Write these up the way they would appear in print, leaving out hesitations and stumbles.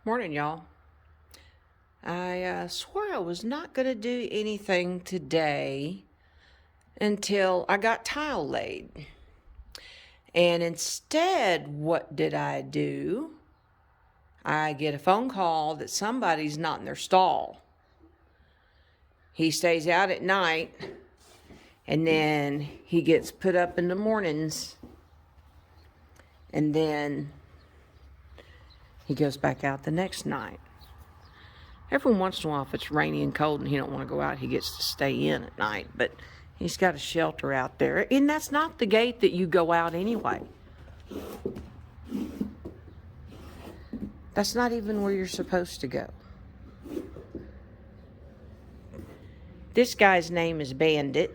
Morning, y'all. I swore I was not going to do anything today until I got tile laid. And instead, what did I do? I get a phone call that somebody's not in their stall. He stays out at night, and then he gets put up in the mornings, and then he goes back out the next night. Every once in a while, if it's rainy and cold and he don't want to go out, he gets to stay in at night. But he's got a shelter out there. And that's not the gate that you go out anyway. That's not even where you're supposed to go. This guy's name is Bandit.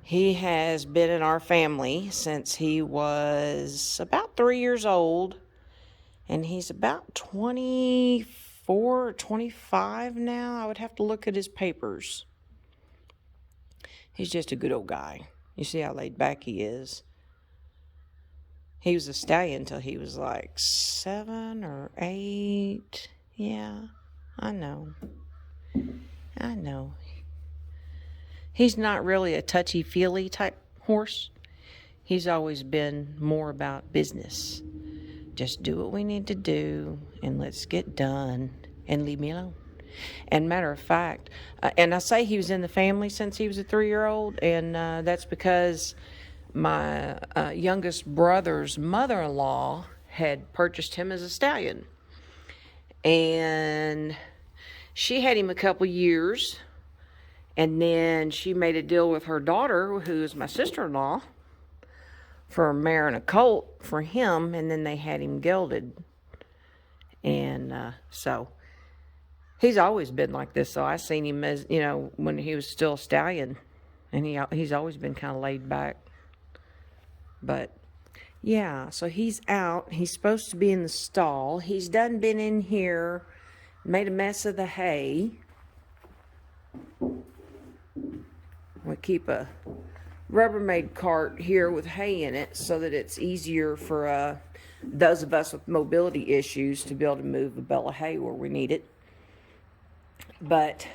He has been in our family since he was about 3 years old. And he's about 24 or 25 now. I would have to look at his papers. He's just a good old guy. You see how laid back he is. He was a stallion until he was like 7 or 8. Yeah, I know. He's not really a touchy-feely type horse. He's always been more about business. Just do what we need to do, and let's get done, and leave me alone. And matter of fact, and I say he was in the family since he was a 3-year-old, and that's because my youngest brother's mother-in-law had purchased him as a stallion. And she had him a couple years, and then she made a deal with her daughter, who is my sister-in-law, for a mare and a colt for him, and then they had him gelded. And so he's always been like this. So I seen him as, when he was still a stallion, and he's always been kind of laid back. But yeah, so he's out. He's supposed to be in the stall. He's done been in here, made a mess of the hay. We keep a Rubbermaid cart here with hay in it so that it's easier for those of us with mobility issues to be able to move a bale of hay where we need it. But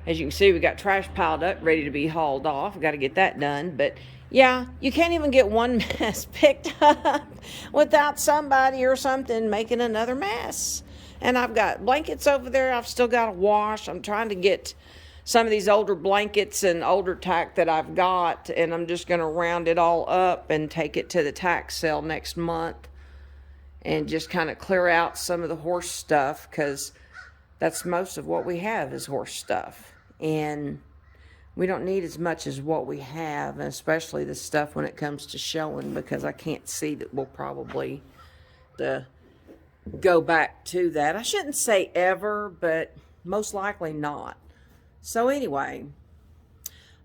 as you can see, we got trash piled up ready to be hauled off. We got to get that done. But yeah, you can't even get one mess picked up without somebody or something making another mess. And I've got blankets over there I've still got to wash. I'm trying to get some of these older blankets and older tack that I've got, and I'm just going to round it all up and take it to the tack sale next month and just kind of clear out some of the horse stuff, because that's most of what we have is horse stuff, and we don't need as much as what we have, and especially the stuff when it comes to showing, because I can't see that we'll probably go back to that. I shouldn't say ever, but most likely not. So anyway,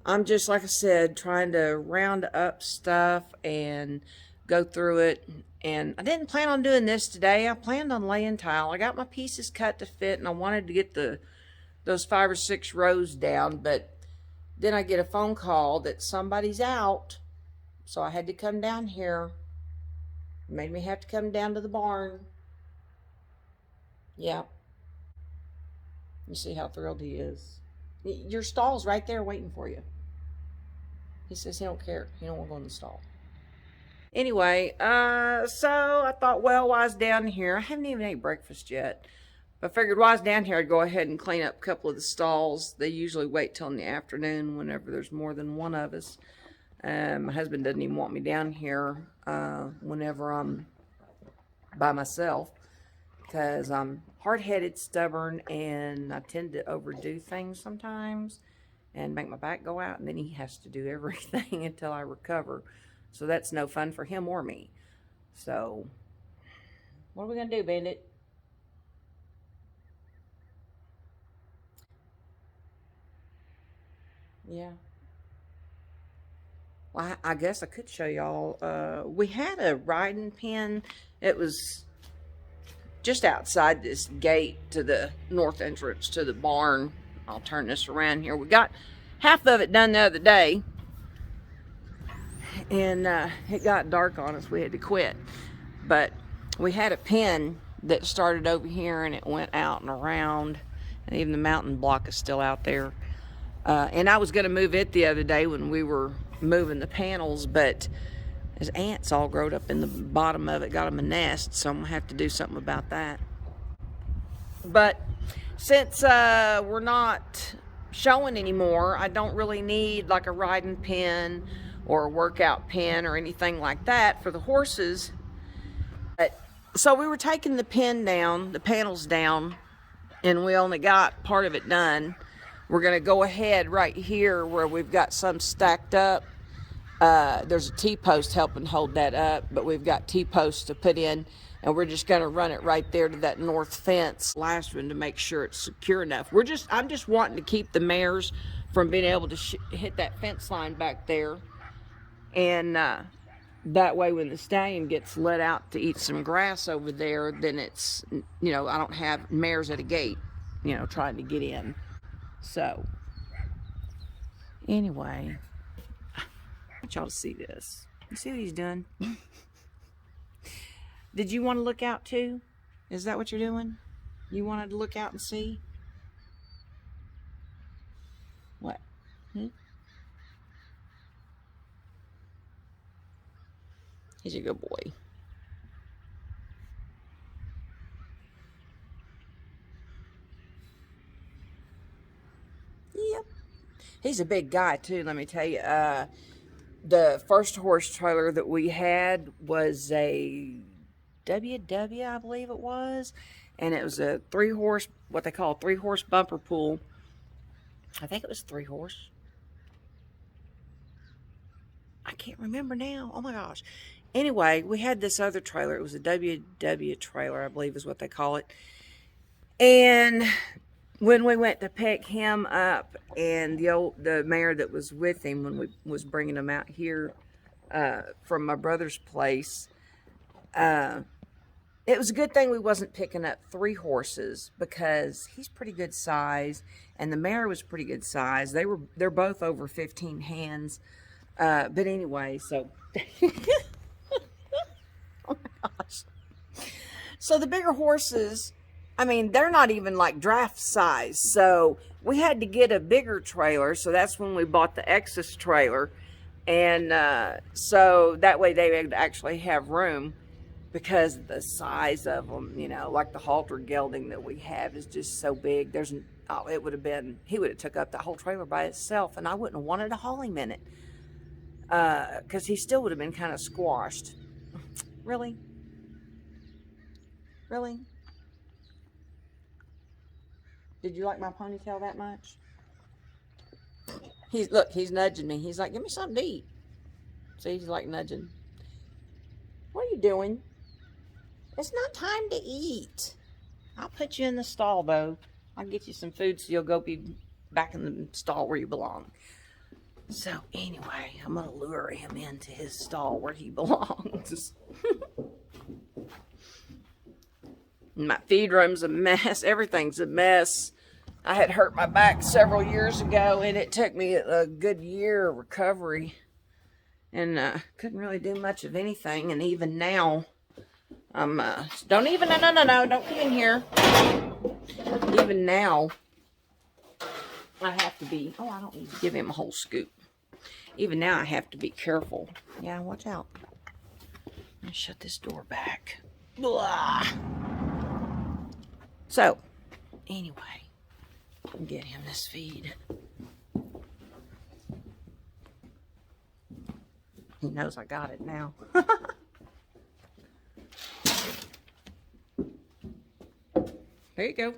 I'm just, like I said, trying to round up stuff and go through it. And I didn't plan on doing this today. I planned on laying tile. I got my pieces cut to fit, and I wanted to get those 5 or 6 rows down. But then I get a phone call that somebody's out. So I had to come down here. It made me have to come down to the barn. Yeah. You see how thrilled he is. Your stall's right there waiting for you. He says he don't care. He don't want to go in the stall. Anyway, so I thought, well, while I was down here, I haven't even ate breakfast yet. But I figured while I was down here, I'd go ahead and clean up a couple of the stalls. They usually wait till in the afternoon whenever there's more than one of us. My husband doesn't even want me down here whenever I'm by myself, because I'm hard-headed, stubborn, and I tend to overdo things sometimes and make my back go out, and then he has to do everything until I recover. So that's no fun for him or me. So what are we going to do, Bandit? Yeah. Well, I guess I could show y'all. We had a riding pen. It was just outside this gate to the north entrance to the barn. I'll turn this around here. We got half of it done the other day, and it got dark on us. We had to quit. But we had a pen that started over here and it went out and around, and even the mountain block is still out there. And I was going to move it the other day when we were moving the panels, but there's ants all growed up in the bottom of it, got them a nest, so I'm going to have to do something about that. But since we're not showing anymore, I don't really need like a riding pen or a workout pen or anything like that for the horses. But, so we were taking the pen down, the panels down, and we only got part of it done. We're going to go ahead right here where we've got some stacked up. There's a T-post helping hold that up, but we've got T-posts to put in, and we're just going to run it right there to that north fence, last one, to make sure it's secure enough. I'm just wanting to keep the mares from being able to hit that fence line back there, and that way when the stallion gets let out to eat some grass over there, then it's, you know, I don't have mares at a gate, you know, trying to get in. So, anyway, I want y'all to see this. You see what he's doing? Did you want to look out too? Is that what you're doing? You wanted to look out and see? What? He's a good boy. Yep. He's a big guy too, let me tell you. The first horse trailer that we had was a WW, I believe it was. And it was a 3-horse, what they call a 3-horse bumper pull. I think it was 3-horse. I can't remember now. Oh my gosh. Anyway, we had this other trailer. It was a WW trailer, I believe is what they call it. And when we went to pick him up, and the mare that was with him when we was bringing him out here from my brother's place, it was a good thing we wasn't picking up 3 horses, because he's pretty good size, and the mare was pretty good size. They're both over 15 hands. But anyway, so oh my gosh. So the bigger horses, I mean, they're not even like draft size. So we had to get a bigger trailer. So that's when we bought the Exus trailer. And so that way they would actually have room, because the size of them, you know, like the halter gelding that we have is just so big. It would have been, he would have took up the whole trailer by itself, and I wouldn't have wanted to haul him in it. Because he still would have been kind of squashed. Really? Really? Did you like my ponytail that much? Look, he's nudging me. He's like, give me something to eat. See, he's like nudging. What are you doing? It's not time to eat. I'll put you in the stall, though. I'll get you some food so you'll go be back in the stall where you belong. So anyway, I'm going to lure him into his stall where he belongs. My feed room's a mess. Everything's a mess. I had hurt my back several years ago, and it took me a good year of recovery. And couldn't really do much of anything. And even now, I'm, no, don't come in here. Even now, I have to be, I don't need to give him a whole scoop. Even now, I have to be careful. Yeah, watch out. Let me shut this door back. Blah. So, anyway, get him this feed. He knows I got it now. There you go.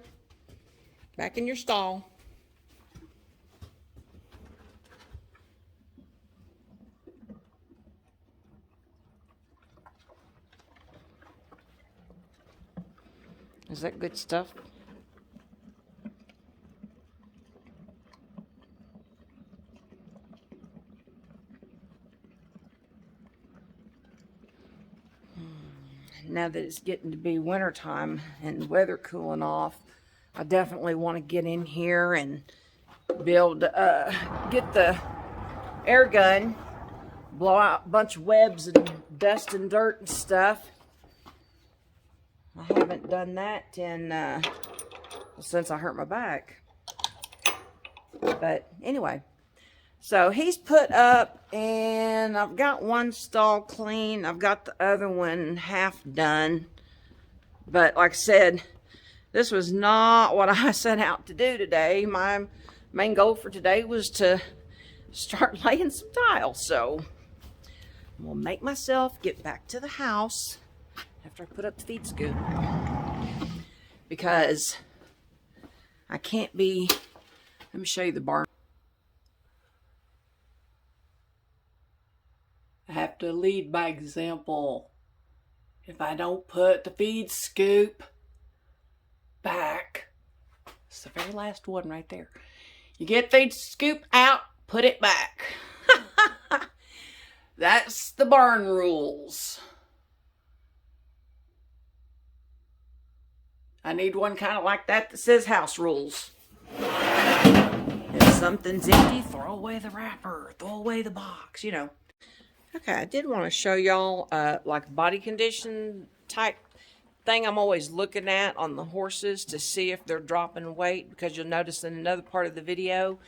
Back in your stall. Is that good stuff? Now that it's getting to be winter time and weather cooling off, I definitely want to get in here and be able to get the air gun, blow out a bunch of webs and dust and dirt and stuff. I haven't done that in since I hurt my back. But anyway, so he's put up, and I've got one stall clean. I've got the other one half done. But like I said, this was not what I set out to do today. My main goal for today was to start laying some tile. So I'm gonna make myself get back to the house after I put up the feed scoop, because I can't be, let me show you the barn. I have to lead by example. If I don't put the feed scoop back, it's the very last one right there. You get feed scoop out, put it back. That's the barn rules. I need one kind of like that that says house rules. If something's empty, throw away the wrapper, throw away the box, you know. Okay, I did want to show y'all like body condition type thing I'm always looking at on the horses to see if they're dropping weight, because you'll notice in another part of the video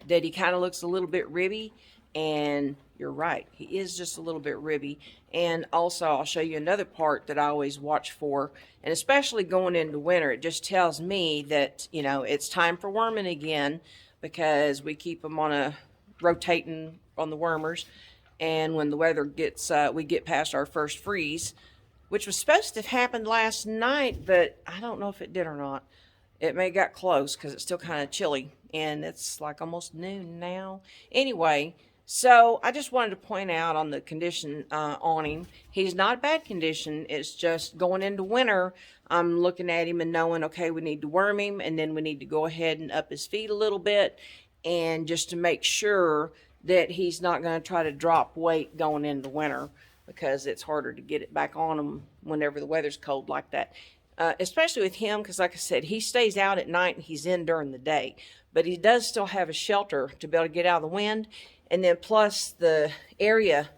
that he kind of looks a little bit ribby, and you're right, he is just a little bit ribby. And also I'll show you another part that I always watch for, and especially going into winter, it just tells me that, you know, it's time for worming again, because we keep them on a rotating on the wormers. And when the weather gets, we get past our first freeze, which was supposed to have happened last night, but I don't know if it did or not. It may have got close because it's still kind of chilly, and it's like almost noon now. Anyway, so I just wanted to point out on the condition on him, he's not bad condition. It's just going into winter, I'm looking at him and knowing, okay, we need to worm him, and then we need to go ahead and up his feet a little bit, and just to make sure that he's not going to try to drop weight going into winter, because it's harder to get it back on him whenever the weather's cold like that. Especially with him, because like I said, he stays out at night and he's in during the day. But he does still have a shelter to be able to get out of the wind. And then plus the area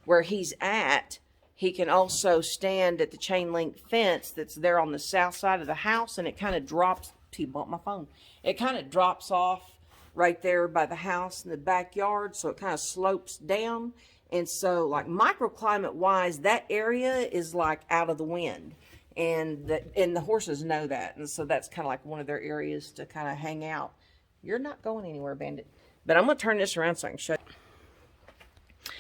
where he's at, he can also stand at the chain link fence that's there on the south side of the house, and it kind of drops, he bumped my phone, it kind of drops off right there by the house in the backyard, so it kind of slopes down. And so like microclimate wise, that area is like out of the wind, and the horses know that, and so that's kind of like one of their areas to kind of hang out. You're not going anywhere, Bandit. But I'm gonna turn this around so I can show you.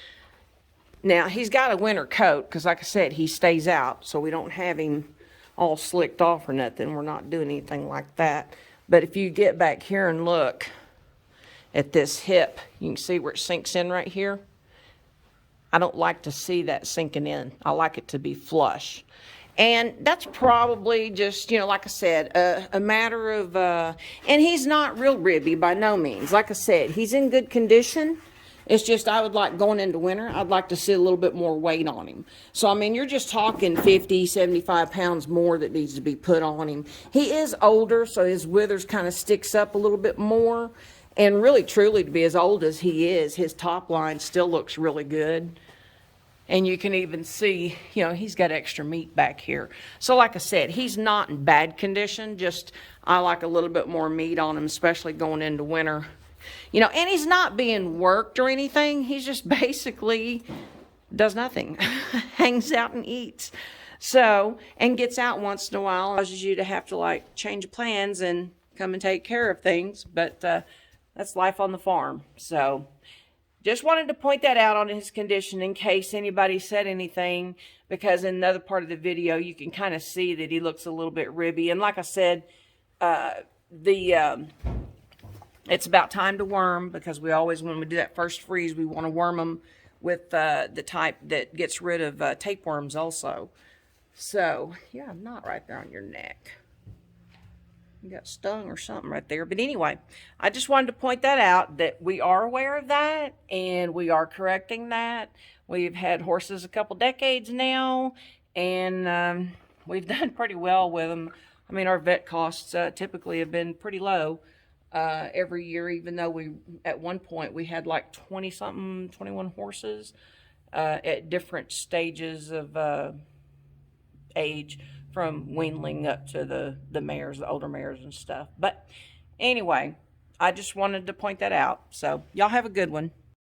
Now he's got a winter coat, because like I said, he stays out, so we don't have him all slicked off or nothing. We're not doing anything like that. But if you get back here and look at this hip, you can see where it sinks in right here. I don't like to see that sinking in. I like it to be flush. And that's probably just, you know, like I said, a matter of, and he's not real ribby by no means. Like I said, he's in good condition. It's just I would like, going into winter, I'd like to see a little bit more weight on him. So, I mean, you're just talking 50, 75 pounds more that needs to be put on him. He is older, so his withers kind of sticks up a little bit more. And really, truly, to be as old as he is, his top line still looks really good. And you can even see, you know, he's got extra meat back here. So like I said, he's not in bad condition. Just, I like a little bit more meat on him, especially going into winter. You know, and he's not being worked or anything. He's just basically does nothing. Hangs out and eats. So, and gets out once in a while. Causes you to have to like change plans and come and take care of things. But, that's life on the farm. So just wanted to point that out on his condition in case anybody said anything, because in another part of the video you can kind of see that he looks a little bit ribby. And like I said, it's about time to worm, because we always, when we do that first freeze, we want to worm them with the type that gets rid of tapeworms also. So yeah, not right there on your neck. You got stung or something right there. But anyway, I just wanted to point that out, that we are aware of that, and we are correcting that. We've had horses a couple decades now, and we've done pretty well with them. I mean, our vet costs typically have been pretty low every year, even though we, at one point, we had like 20-something, 21 horses at different stages of age. from weanling up to the mares, the older mares and stuff. But anyway, I just wanted to point that out. So y'all have a good one.